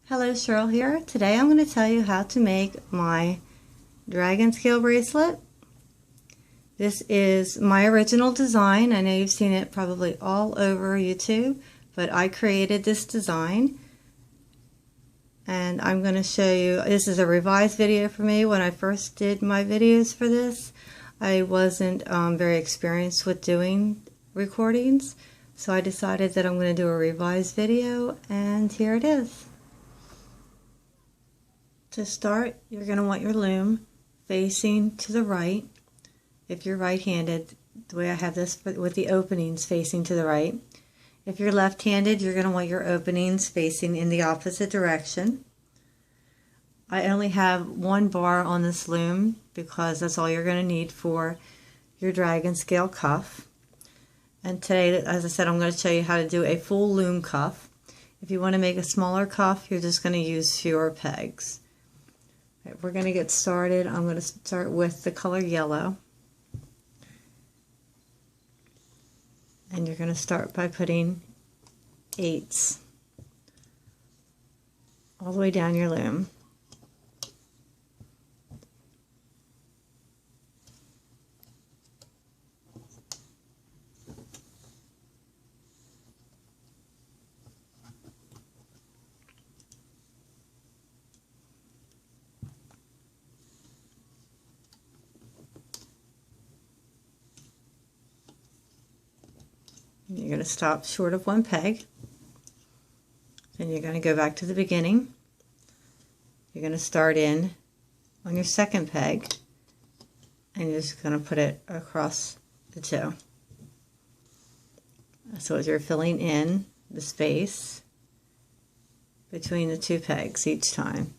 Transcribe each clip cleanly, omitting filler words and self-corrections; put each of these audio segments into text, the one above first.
Hello, Cheryl here. Today I'm going to tell you how to make my dragon scale bracelet. This is my original design. I know you've seen it probably all over YouTube, but I created this design. And I'm going to show you, this is a revised video for me. When I first did my videos for this, I wasn't very experienced with doing recordings. So I decided that I'm going to do a revised video, and here it is. To start, you're going to want your loom facing to the right. If you're right-handed, the way I have this with the openings facing to the right. If you're left-handed, you're going to want your openings facing in the opposite direction. I only have one bar on this loom because that's all you're going to need for your dragon scale cuff. And today, as I said, I'm going to show you how to do a full loom cuff. If you want to make a smaller cuff, you're just going to use fewer pegs. Right, we're going to get started. I'm going to start with the color yellow. And you're going to start by putting 8s all the way down your loom. You're going to stop short of one peg. Then you're going to go back to the beginning. You're going to start in on your second peg, and you're just going to put it across the two. So as you're filling in the space between the two pegs each time.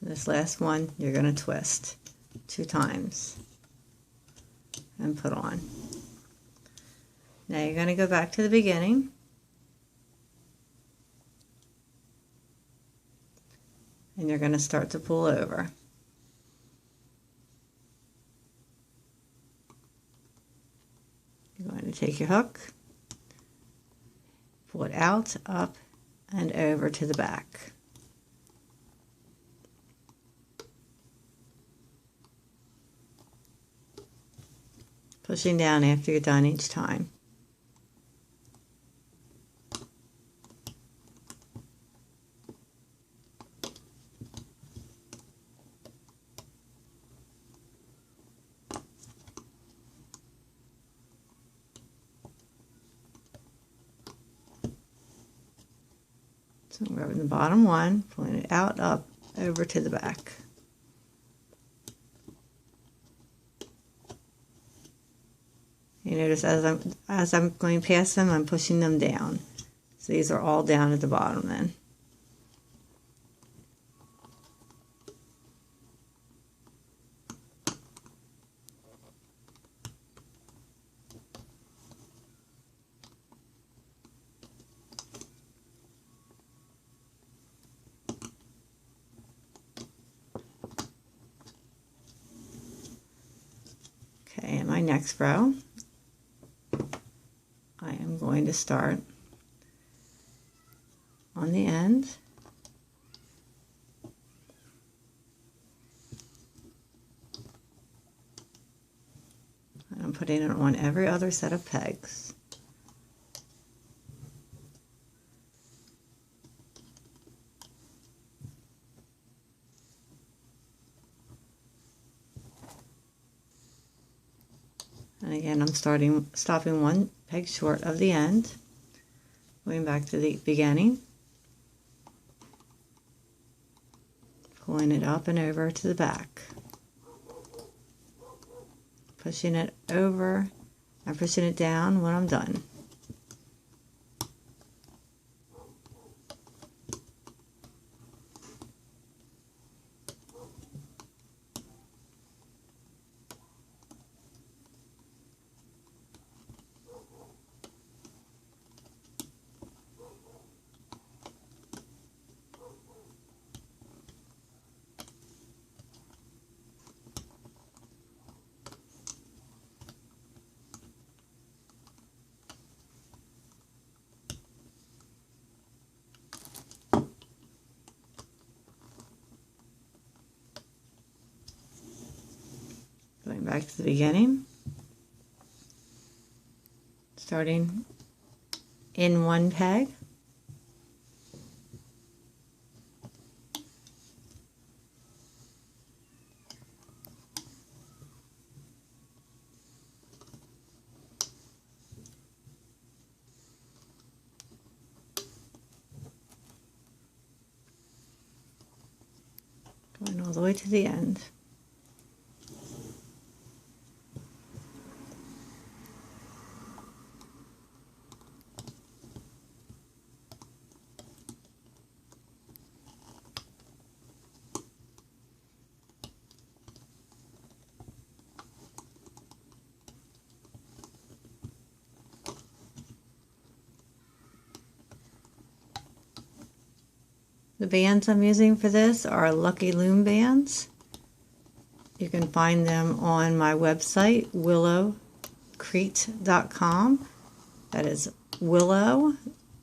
This last one you're going to twist 2 times and put on. Now you're going to go back to the beginning and you're going to start to pull over. You're going to take your hook, pull it out, up, and over to the back. Pushing down after you're done each time. So I'm grabbing the bottom one, pulling it out, up, over to the back. You notice as I'm going past them, I'm pushing them down. So these are all down at the bottom then. Okay, in my next row, I am going to start on the end. I'm putting it on every other set of pegs. And again, I'm stopping one peg short of the end, going back to the beginning, pulling it up and over to the back, pushing it over and pushing it down when I'm done. back to the beginning, starting in one peg. Going all the way to the end. The bands I'm using for this are Lucky Loom bands. You can find them on my website, willowcrete.com. That is Willow,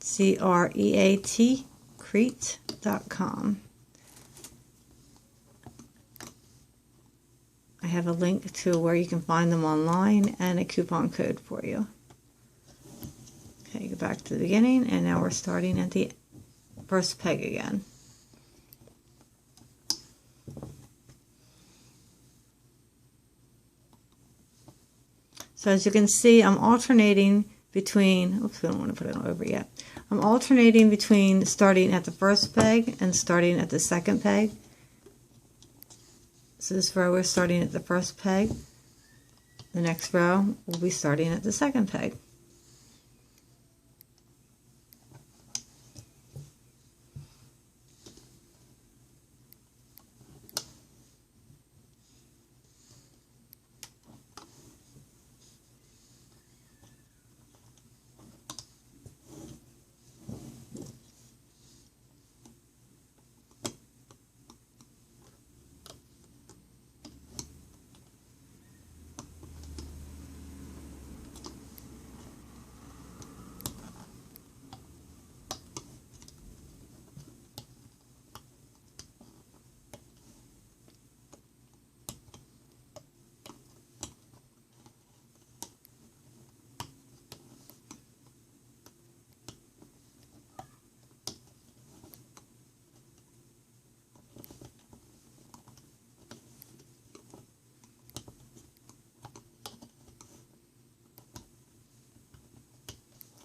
C-R-E-A-T, Crete.com. I have a link to where you can find them online and a coupon code for you. Okay, go back to the beginning, and now we're starting at the first peg again. So as you can see, I'm alternating between, oops, we don't want to put it over yet. I'm alternating between starting at the first peg and starting at the second peg. So this row we're starting at the first peg. The next row we'll be starting at the second peg.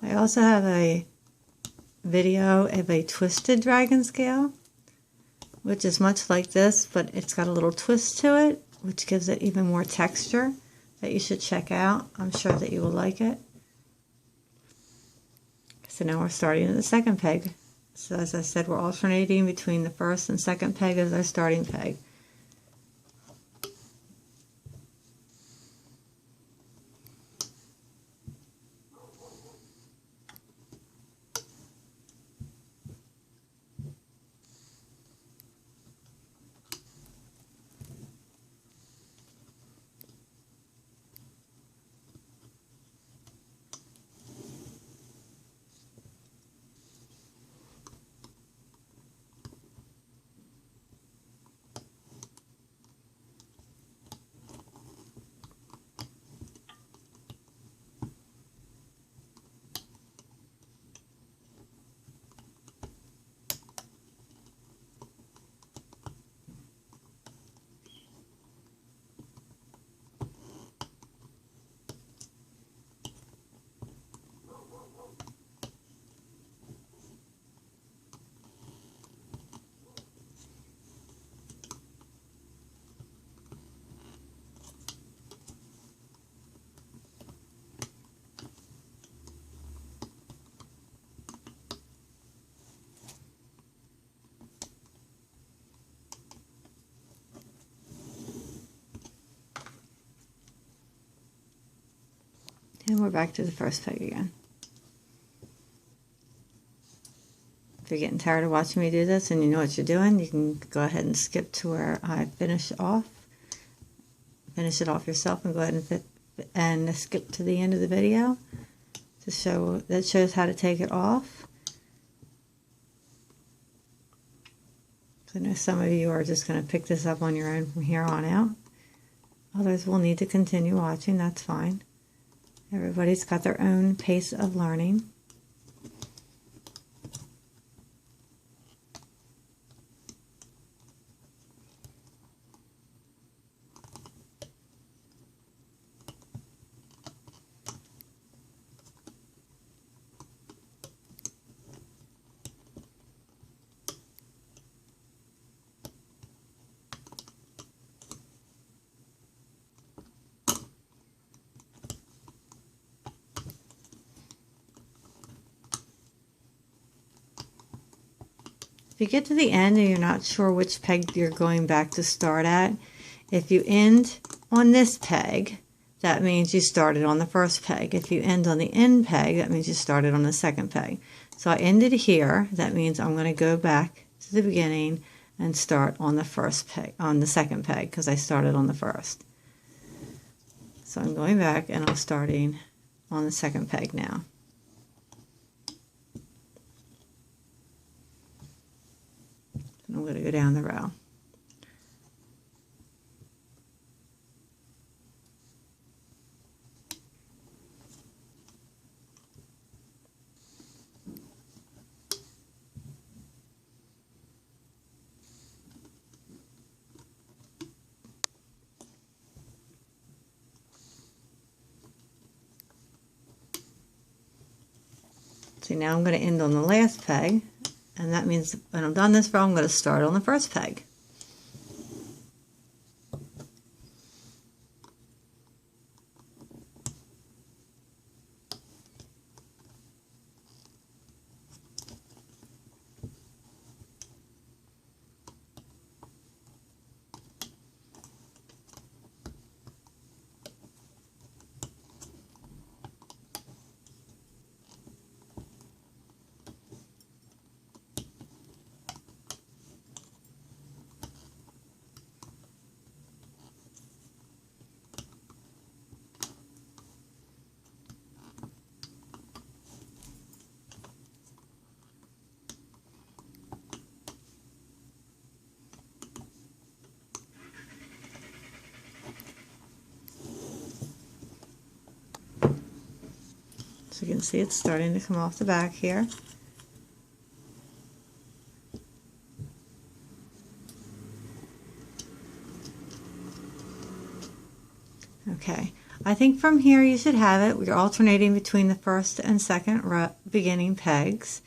I also have a video of a twisted dragon scale, which is much like this, but it's got a little twist to it, which gives it even more texture that you should check out. I'm sure that you will like it. So now we're starting at the second peg. So as I said, we're alternating between the first and second peg as our starting peg. And we're back to the first peg again. If you're getting tired of watching me do this and you know what you're doing, you can go ahead and skip to where I finish off. Finish it off yourself and go ahead and skip to the end of the video to show that shows how to take it off. So I know some of you are just going to pick this up on your own from here on out. Others will need to continue watching, that's fine. Everybody's got their own pace of learning. If you get to the end and you're not sure which peg you're going back to start at, if you end on this peg, that means you started on the first peg. If you end on the end peg, that means you started on the second peg. So I ended here, that means I'm going to go back to the beginning and start on the first peg, on the second peg, because I started on the first. So I'm going back and I'm starting on the second peg now. I'm going to go down the row. See, now I'm going to end on the last peg. And that means when I'm done this row, I'm going to start on the first peg. So you can see it's starting to come off the back here. Okay, I think from here you should have it. We're alternating between the first and second row, beginning pegs.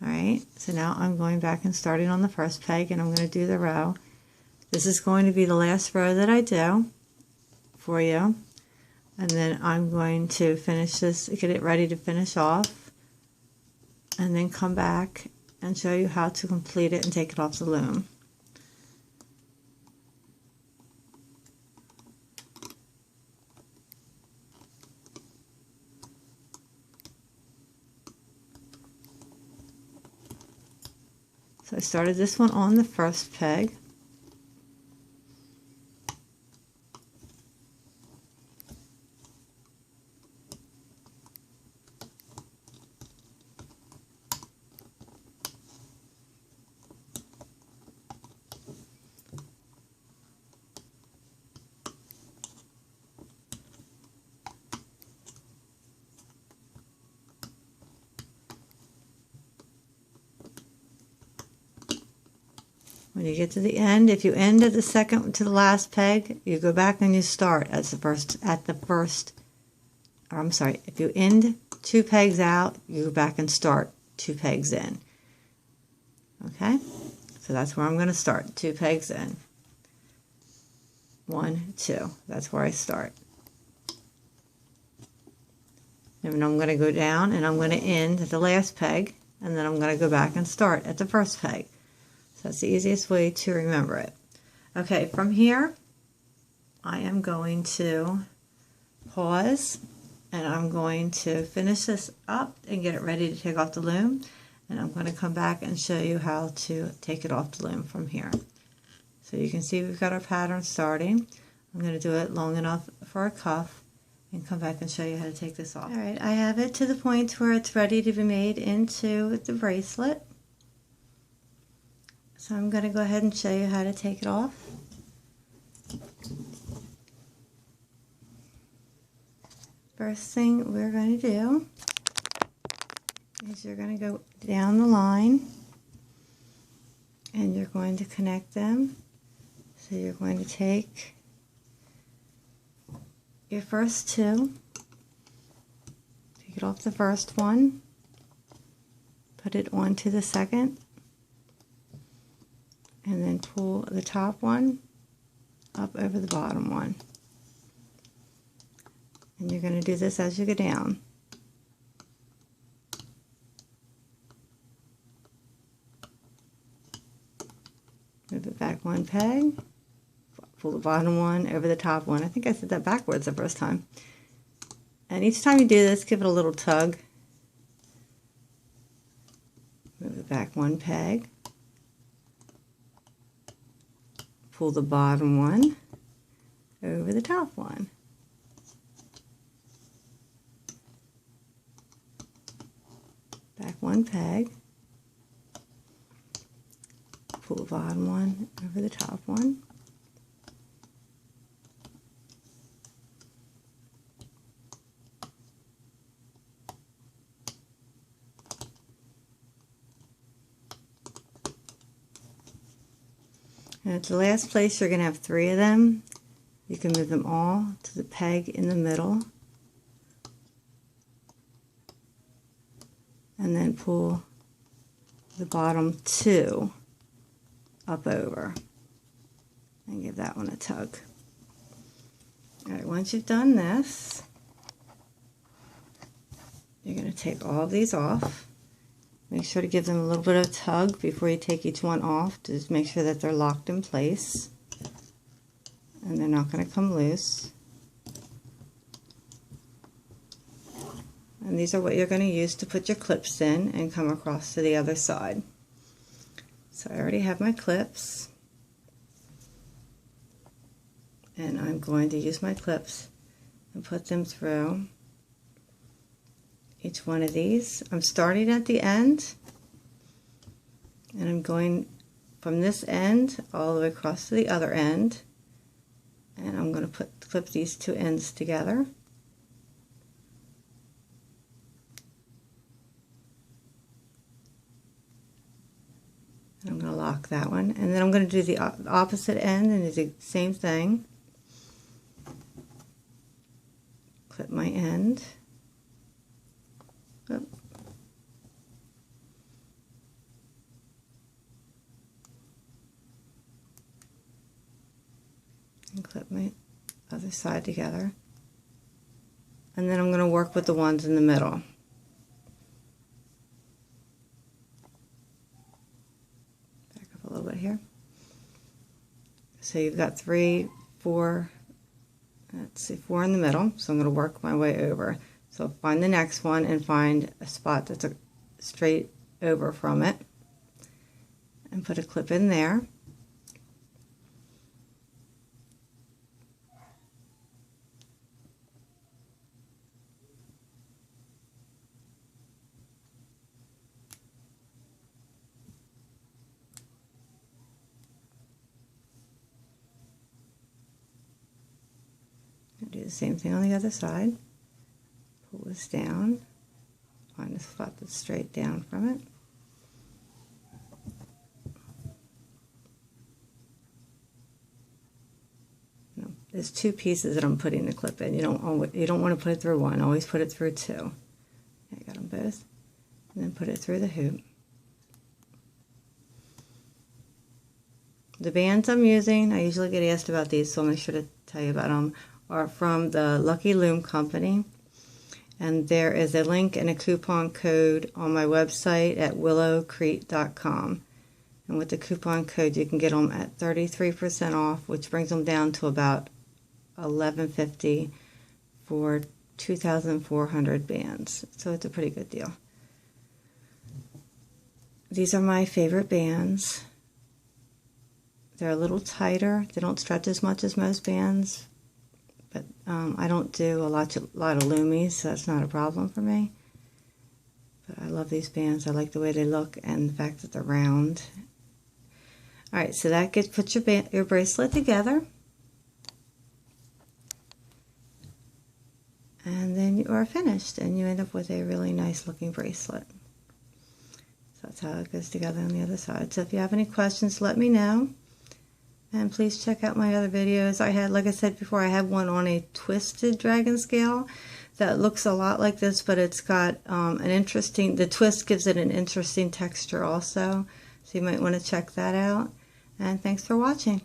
All right, so now I'm going back and starting on the first peg, and I'm going to do the row. This is going to be the last row that I do for you. And then I'm going to finish this, get it ready to finish off, and then come back and show you how to complete it and take it off the loom. So I started this one on the first peg. When you get to the end, if you end at the second to the last peg, you go back and you start as the first, if you end 2 pegs out, you go back and start 2 pegs in. Okay? So that's where I'm going to start, 2 pegs in. 1, 2. That's where I start. And I'm going to go down and I'm going to end at the last peg, and then I'm going to go back and start at the first peg. So that's the easiest way to remember it. Okay, from here, I am going to pause, and I'm going to finish this up and get it ready to take off the loom. And I'm going to come back and show you how to take it off the loom from here. So you can see we've got our pattern starting. I'm going to do it long enough for a cuff and come back and show you how to take this off. All right, I have it to the point where it's ready to be made into the bracelet. So I'm going to go ahead and show you how to take it off. first thing we're going to do is you're going to go down the line and you're going to connect them. So you're going to take your first two, take it off the first one, put it onto the second, and then pull the top one up over the bottom one. And you're going to do this as you go down. Move it back one peg, pull the bottom one over the top one. I think I said that backwards the first time. And each time you do this, give it a little tug. Move it back one peg, pull the bottom one over the top one. Back one peg, pull the bottom one over the top one. And at the last place, you're going to have 3 of them. You can move them all to the peg in the middle. And then pull the bottom 2 up over. And give that one a tug. Alright, once you've done this, you're going to take all of these off. Make sure to give them a little bit of a tug before you take each one off. Just make sure that they're locked in place and they're not going to come loose. And these are what you're going to use to put your clips in and come across to the other side. So I already have my clips, and I'm going to use my clips and put them through each one of these. I'm starting at the end, and I'm going from this end all the way across to the other end, and I'm going to clip these 2 ends together. And I'm going to lock that one, and then I'm going to do the opposite end and do the same thing. Clip my end. Oh. And clip my other side together. And then I'm going to work with the ones in the middle. Back up a little bit here. So you've got 3, 4, let's see, 4 in the middle. So I'm going to work my way over. So find the next one and find a spot that's straight over from it and put a clip in there. Do the same thing on the other side. Pull this down, find a spot that's straight down from it. No, there's 2 pieces that I'm putting the clip in. You don't want to put it through one. Always put it through 2. I got them both. And then put it through the hoop. The bands I'm using, I usually get asked about these, so I'll make sure to tell you about them, are from the Lucky Loom Company. And there is a link and a coupon code on my website at willowcrete.com. And with the coupon code, you can get them at 33% off, which brings them down to about $11.50 for 2,400 bands. So it's a pretty good deal. These are my favorite bands. They're a little tighter. They don't stretch as much as most bands. But I don't do a lot of loomies, so that's not a problem for me. But I love these bands. I like the way they look and the fact that they're round. Alright, so that puts your bracelet together. And then you are finished, and you end up with a really nice looking bracelet. So that's how it goes together on the other side. So if you have any questions, let me know. And please check out my other videos. I had, like I said before, I have one on a twisted dragon scale that looks a lot like this, but it's got the twist gives it an interesting texture also. So you might want to check that out. And thanks for watching.